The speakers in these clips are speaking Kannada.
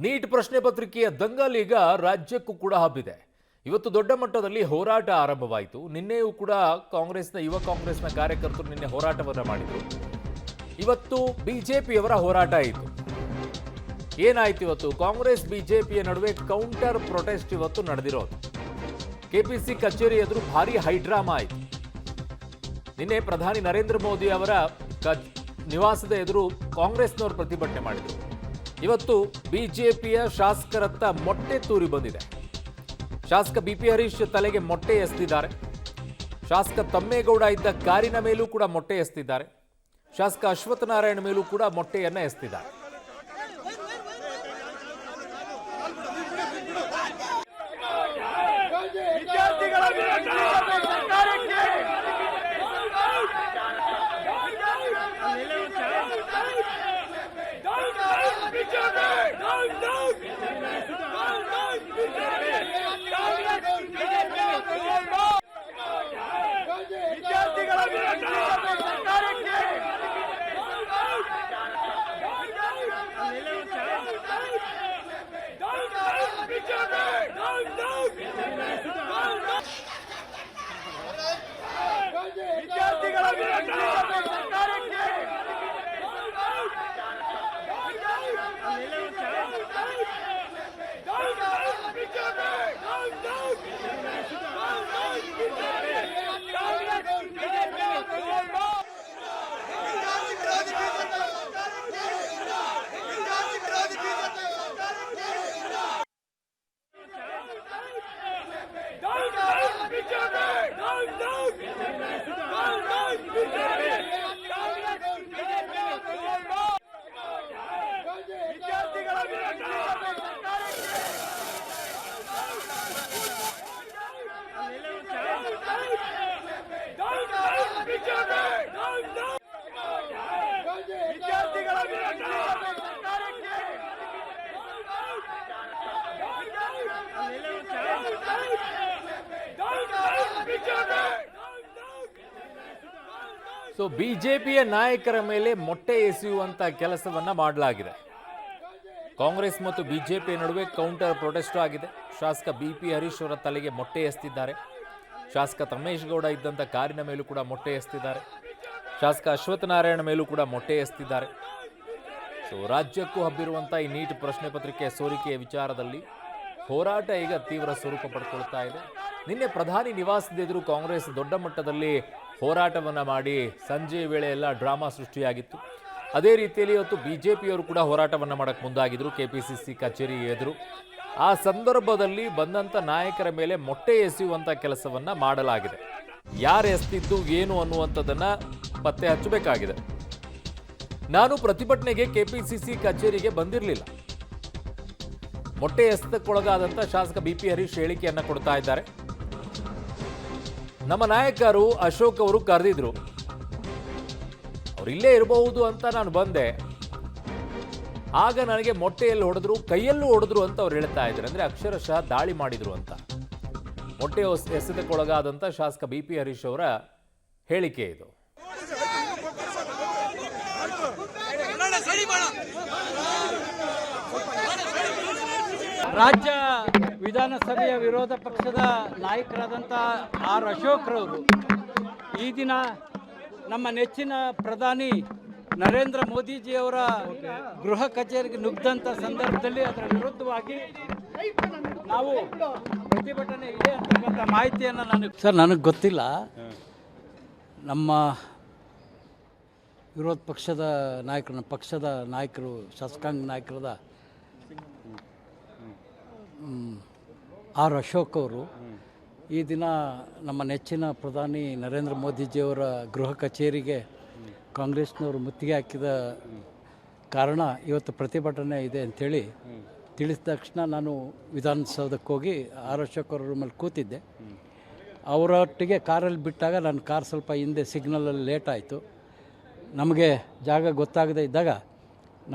ನೀಟ್ ಪ್ರಶ್ನೆ ಪತ್ರಿಕೆಯ ದಂಗಲ್ ಈಗ ರಾಜ್ಯಕ್ಕೂ ಕೂಡ ಹಬ್ಬಿದೆ. ಇವತ್ತು ದೊಡ್ಡ ಮಟ್ಟದಲ್ಲಿ ಹೋರಾಟ ಆರಂಭವಾಯಿತು. ನಿನ್ನೆಯೂ ಕೂಡ ಯುವ ಕಾಂಗ್ರೆಸ್ನ ಕಾರ್ಯಕರ್ತರು ನಿನ್ನೆ ಹೋರಾಟವನ್ನು ಮಾಡಿದರು. ಇವತ್ತು ಬಿಜೆಪಿಯವರ ಹೋರಾಟ ಆಯಿತು. ಏನಾಯ್ತು ಇವತ್ತು? ಕಾಂಗ್ರೆಸ್ ಬಿಜೆಪಿಯ ನಡುವೆ ಕೌಂಟರ್ ಪ್ರೊಟೆಸ್ಟ್ ಇವತ್ತು ನಡೆದಿರೋದು. ಕೆಪಿಸಿ ಕಚೇರಿ ಎದುರು ಭಾರಿ ಹೈಡ್ರಾಮಾ ಆಯಿತು. ನಿನ್ನೆ ಪ್ರಧಾನಿ ನರೇಂದ್ರ ಮೋದಿ ಅವರ ನಿವಾಸದ ಎದುರು ಕಾಂಗ್ರೆಸ್ನವರು ಪ್ರತಿಭಟನೆ ಮಾಡಿದರು. ಇವತ್ತು ಬಿಜೆಪಿಯ ಶಾಸಕರತ್ತ ಮೊಟ್ಟೆ ತೂರಿ ಬಂದಿದೆ. ಶಾಸಕ ಬಿಪಿ ಹರೀಶ್ ತಲೆಗೆ ಮೊಟ್ಟೆ ಎಸೆದಿದ್ದಾರೆ. ಶಾಸಕ ತಮ್ಮೇಗೌಡ ಇದ್ದ ಕಾರಿನ ಮೇಲೂ ಕೂಡ ಮೊಟ್ಟೆ ಎಸೆದಿದ್ದಾರೆ. ಶಾಸಕ ಅಶ್ವತ್ಥ ನಾರಾಯಣ ಮೇಲೂ ಕೂಡ ಮೊಟ್ಟೆಯನ್ನ ಎಸೆದಿದ್ದಾರೆ. ಸೊ ಬಿಜೆಪಿಯ ನಾಯಕರ ಮೇಲೆ ಮೊಟ್ಟೆ ಎಸೆಯುವಂತ ಕೆಲಸವನ್ನ ಮಾಡಲಾಗಿದೆ. ಕಾಂಗ್ರೆಸ್ ಮತ್ತು ಬಿಜೆಪಿ ನಡುವೆ ಕೌಂಟರ್ ಪ್ರೊಟೆಸ್ಟ್ ಆಗಿದೆ. ಶಾಸಕ ಬಿಪಿ ಹರೀಶ್ ಅವರ ತಲೆಗೆ ಮೊಟ್ಟೆ ಎಸೆದಿದ್ದಾರೆ. ಶಾಸಕ ತಮ್ಮೇಗೌಡ ಇದ್ದಂಥ ಕಾರಿನ ಮೇಲೂ ಕೂಡ ಮೊಟ್ಟೆ ಎಸೆದಿದ್ದಾರೆ. ಶಾಸಕ ಅಶ್ವತ್ಥ ನಾರಾಯಣ ಮೇಲೂ ಕೂಡ ಮೊಟ್ಟೆ ಎಸೆದಿದ್ದಾರೆ. ಸೊ ರಾಜ್ಯಕ್ಕೂ ಹಬ್ಬಿರುವಂಥ ಈ ನೀಟ್ ಪ್ರಶ್ನೆ ಪತ್ರಿಕೆ ಸೋರಿಕೆಯ ವಿಚಾರದಲ್ಲಿ ಹೋರಾಟ ಈಗ ತೀವ್ರ ಸ್ವರೂಪ ಪಡ್ಕೊಳ್ತಾ ಇದೆ. ನಿನ್ನೆ ಪ್ರಧಾನಿ ನಿವಾಸದ ಎದುರು ಕಾಂಗ್ರೆಸ್ ದೊಡ್ಡ ಮಟ್ಟದಲ್ಲಿ ಹೋರಾಟವನ್ನು ಮಾಡಿ ಸಂಜೆ ವೇಳೆ ಎಲ್ಲ ಡ್ರಾಮಾ ಸೃಷ್ಟಿಯಾಗಿತ್ತು. ಅದೇ ರೀತಿಯಲ್ಲಿ ಇವತ್ತು ಬಿಜೆಪಿಯವರು ಕೂಡ ಹೋರಾಟವನ್ನು ಮಾಡಕ್ಕೆ ಮುಂದಾಗಿದ್ರು ಕೆಪಿಸಿಸಿ ಕಚೇರಿ ಎದುರು. ಆ ಸಂದರ್ಭದಲ್ಲಿ ಬಂದಂಥ ನಾಯಕರ ಮೇಲೆ ಮೊಟ್ಟೆ ಎಸೆಯುವಂಥ ಕೆಲಸವನ್ನ ಮಾಡಲಾಗಿದೆ. ಯಾರು ಎಸೆದಿದ್ದು ಏನು ಅನ್ನುವಂಥದ್ದನ್ನ ಪತ್ತೆ ಹಚ್ಚಬೇಕಾಗಿದೆ. ನಾನು ಪ್ರತಿಭಟನೆಗೆ ಕೆಪಿಸಿಸಿ ಕಚೇರಿಗೆ ಬಂದಿರಲಿಲ್ಲ. ಮೊಟ್ಟೆ ಎಸೆತಕ್ಕೊಳಗಾದಂಥ ಶಾಸಕ ಬಿಪಿ ಹರೀಶ್ ಹೇಳಿಕೆಯನ್ನ ಕೊಡ್ತಾ ಇದ್ದಾರೆ. ನಮ್ಮ ನಾಯಕರು ಅಶೋಕ್ ಅವರು ಕರೆದಿದ್ರು, ಅವ್ರು ಇಲ್ಲೇ ಇರಬಹುದು ಅಂತ ನಾನು ಬಂದೆ. ಆಗ ನನಗೆ ಮೊಟ್ಟೆಯಲ್ಲಿ ಹೊಡೆದ್ರು, ಕೈಯಲ್ಲೂ ಹೊಡೆದ್ರು ಅಂತ ಅವ್ರು ಹೇಳ್ತಾ ಇದ್ದಾರೆ. ಅಂದ್ರೆ ಅಕ್ಷರಶಃ ದಾಳಿ ಮಾಡಿದ್ರು ಅಂತ. ಮೊಟ್ಟೆ ಎಸೆತಕ್ಕೊಳಗಾದಂಥ ಶಾಸಕ ಬಿಪಿ ಹರೀಶ್ ಅವರ ಹೇಳಿಕೆ ಇದು. ರಾಜ್ಯ ವಿಧಾನಸಭೆಯ ವಿರೋಧ ಪಕ್ಷದ ನಾಯಕರಾದಂಥ ಆರ್ ಅಶೋಕ್ರವರು ಈ ದಿನ ನಮ್ಮ ನೆಚ್ಚಿನ ಪ್ರಧಾನಿ ನರೇಂದ್ರ ಮೋದಿಜಿಯವರ ಗೃಹ ಕಚೇರಿಗೆ ನುಗ್ಗಿದಂಥ ಸಂದರ್ಭದಲ್ಲಿ ಅದರ ವಿರುದ್ಧವಾಗಿ ನಾವು ಪ್ರತಿಭಟನೆ ಇದೆ ಅಂತಕ್ಕಂಥ ಮಾಹಿತಿಯನ್ನು ನನಗೆ ಗೊತ್ತಿಲ್ಲ. ನಮ್ಮ ವಿರೋಧ ಪಕ್ಷದ ನಾಯಕರು, ಪಕ್ಷದ ನಾಯಕರು, ಶಾಸಕಾಂಗ ನಾಯಕರಾದ ಆರ್ ಅಶೋಕ್ ಅವರು ಈ ದಿನ ನಮ್ಮ ನೆಚ್ಚಿನ ಪ್ರಧಾನಿ ನರೇಂದ್ರ ಮೋದಿಜಿಯವರ ಗೃಹ ಕಚೇರಿಗೆ ಕಾಂಗ್ರೆಸ್ನವರು ಮುತ್ತಿಗೆ ಹಾಕಿದ ಕಾರಣ ಇವತ್ತು ಪ್ರತಿಭಟನೆ ಇದೆ ಅಂಥೇಳಿ ತಿಳಿಸಿದ ತಕ್ಷಣ ನಾನು ವಿಧಾನಸೌಧಕ್ಕೆ ಹೋಗಿ ಆರ್ ಅಶೋಕ್ ಅವರ ರೂಮಲ್ಲಿ ಕೂತಿದ್ದೆ. ಅವರೊಟ್ಟಿಗೆ ಕಾರಲ್ಲಿ ಬಿಟ್ಟಾಗ ನನ್ನ ಕಾರ್ ಸ್ವಲ್ಪ ಹಿಂದೆ ಸಿಗ್ನಲಲ್ಲಿ ಲೇಟ್ ಆಯಿತು. ನಮಗೆ ಜಾಗ ಗೊತ್ತಾಗದೇ ಇದ್ದಾಗ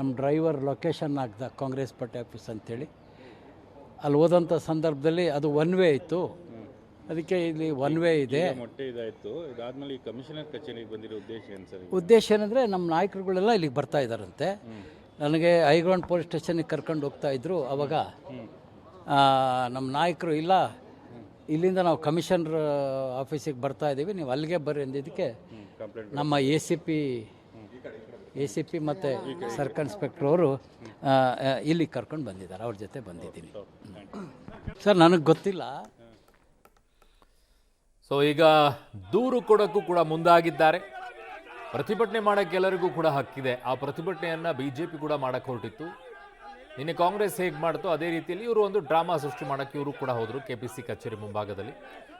ನಮ್ಮ ಡ್ರೈವರ್ ಲೊಕೇಶನ್ ಹಾಕ್ದ ಕಾಂಗ್ರೆಸ್ ಪಾರ್ಟಿ ಆಫೀಸ್ ಅಂಥೇಳಿ. ಅಲ್ಲಿ ಹೋದಂಥ ಸಂದರ್ಭದಲ್ಲಿ ಅದು ಒನ್ ವೇ ಇತ್ತು. ಅದಕ್ಕೆ ಇಲ್ಲಿ ಒನ್ ವೇ ಇದೆ. ಮೊಟ್ಟೆ ಇದಾಯಿತು. ಇದಾದ್ಮೇಲೆ ಈ ಕಮಿಷನರ್ ಕಚೇರಿಗೆ ಬಂದಿರೋ ಉದ್ದೇಶ ಏನು ಸರ್? ಉದ್ದೇಶ ಏನಂದರೆ ನಮ್ಮ ನಾಯಕರುಗಳೆಲ್ಲ ಇಲ್ಲಿಗೆ ಬರ್ತಾ ಇದ್ದಾರಂತೆ. ನನಗೆ ಹೈಗ್ರೌಂಡ್ ಪೊಲೀಸ್ ಸ್ಟೇಷನ್ಗೆ ಕರ್ಕೊಂಡು ಹೋಗ್ತಾ ಇದ್ರು. ಅವಾಗ ನಮ್ಮ ನಾಯಕರು ಇಲ್ಲ, ಇಲ್ಲಿಂದ ನಾವು ಕಮಿಷನರ್ ಆಫೀಸಿಗೆ ಬರ್ತಾ ಇದ್ದೀವಿ, ನೀವು ಅಲ್ಲಿಗೆ ಬರ್ರಿ ಅಂದಿದ್ದಕ್ಕೆ ನಮ್ಮ ಎ ಸಿ ಪಿ ಮತ್ತು ಸರ್ಕಲ್ ಇನ್ಸ್ಪೆಕ್ಟರ್ ಅವರು ಇಲ್ಲಿಗೆ ಕರ್ಕೊಂಡು ಬಂದಿದ್ದಾರೆ. ಅವ್ರ ಜೊತೆ ಬಂದಿದ್ದೀನಿ ಸರ್. ನನಗೆ ಗೊತ್ತಿಲ್ಲ. ಸೊ ಈಗ ದೂರು ಕೊಡೋಕ್ಕೂ ಕೂಡ ಮುಂದಾಗಿದ್ದಾರೆ. ಪ್ರತಿಭಟನೆ ಮಾಡೋಕ್ಕೆ ಎಲ್ಲರಿಗೂ ಕೂಡ ಹಕ್ಕಿದೆ. ಆ ಪ್ರತಿಭಟನೆಯನ್ನು BJP ಕೂಡ ಮಾಡೋಕ್ಕೆ ಹೊರಟಿತ್ತು. ನಿನ್ನೆ ಕಾಂಗ್ರೆಸ್ ಹೇಗೆ ಮಾಡ್ತೋ ಅದೇ ರೀತಿಯಲ್ಲಿ ಇವರು ಒಂದು ಡ್ರಾಮಾ ಸೃಷ್ಟಿ ಮಾಡೋಕ್ಕೆ ಇವರು ಕೂಡ ಹೋದರು KPC ಕಚೇರಿ ಮುಂಭಾಗದಲ್ಲಿ.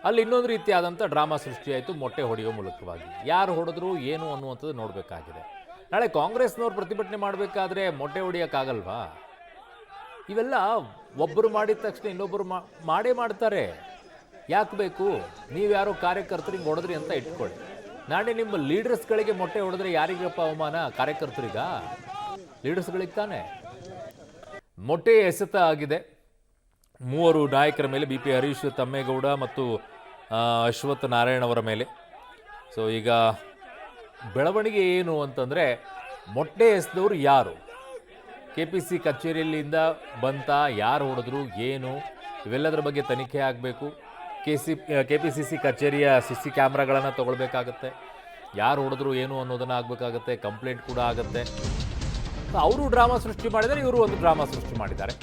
ಅಲ್ಲಿ ಇನ್ನೊಂದು ರೀತಿಯಾದಂಥ ಡ್ರಾಮಾ ಸೃಷ್ಟಿಯಾಯಿತು ಮೊಟ್ಟೆ ಹೊಡೆಯೋ ಮೂಲಕವಾಗಿ. ಯಾರು ಹೊಡೆದ್ರು ಏನು ಅನ್ನುವಂಥದ್ದು ನೋಡಬೇಕಾಗಿದೆ. ನಾಳೆ ಕಾಂಗ್ರೆಸ್ನವ್ರು ಪ್ರತಿಭಟನೆ ಮಾಡಬೇಕಾದ್ರೆ ಮೊಟ್ಟೆ ಹೊಡೆಯೋಕ್ಕಾಗಲ್ವಾ? ಇವೆಲ್ಲ ಒಬ್ಬರು ಮಾಡಿದ ತಕ್ಷಣ ಇನ್ನೊಬ್ಬರು ಮಾಡೇ ಮಾಡ್ತಾರೆ. ಯಾಕೆ ಬೇಕು? ನೀವು ಯಾರೋ ಕಾರ್ಯಕರ್ತರು ಹಿಂಗೆ ಹೊಡೆದ್ರಿ ಅಂತ ಇಟ್ಕೊಳ್ಳಿ. ನಾಳೆ ನಿಮ್ಮ ಲೀಡರ್ಸ್ಗಳಿಗೆ ಮೊಟ್ಟೆ ಹೊಡೆದ್ರೆ ಯಾರಿಗಪ್ಪ ಅವಮಾನ? ಕಾರ್ಯಕರ್ತರಿಗ? ಲೀಡರ್ಸ್ಗಳಿಗೆ ತಾನೇ. ಮೊಟ್ಟೆ ಎಸೆತ ಆಗಿದೆ ಮೂವರು ನಾಯಕರ ಮೇಲೆ, BP ಹರೀಶ್, ತಮ್ಮೇಗೌಡ ಮತ್ತು ಅಶ್ವಥ್ ನಾರಾಯಣ್ ಅವರ ಮೇಲೆ. ಸೊ ಈಗ ಬೆಳವಣಿಗೆ ಏನು ಅಂತಂದರೆ, ಮೊಟ್ಟೆ ಎಸೆದವರು ಯಾರು, KPC ಕಚೇರಿಯಲ್ಲಿಂದ ಬಂತ, ಯಾರು ಹೊಡೆದ್ರು, ಏನು, ಇವೆಲ್ಲದರ ಬಗ್ಗೆ ತನಿಖೆ ಆಗಬೇಕು. KPCC ಕಚೇರಿಯ CC ಕ್ಯಾಮ್ರಾಗಳನ್ನು ತೊಗೊಳ್ಬೇಕಾಗತ್ತೆ. ಯಾರು ಹೊಡೆದ್ರು ಏನು ಅನ್ನೋದನ್ನು ಆಗಬೇಕಾಗತ್ತೆ. ಕಂಪ್ಲೇಂಟ್ ಕೂಡ ಆಗುತ್ತೆ. ಅವರು ಡ್ರಾಮಾ ಸೃಷ್ಟಿ ಮಾಡಿದರೆ, ಇವರು ಒಂದು ಡ್ರಾಮಾ ಸೃಷ್ಟಿ ಮಾಡಿದ್ದಾರೆ.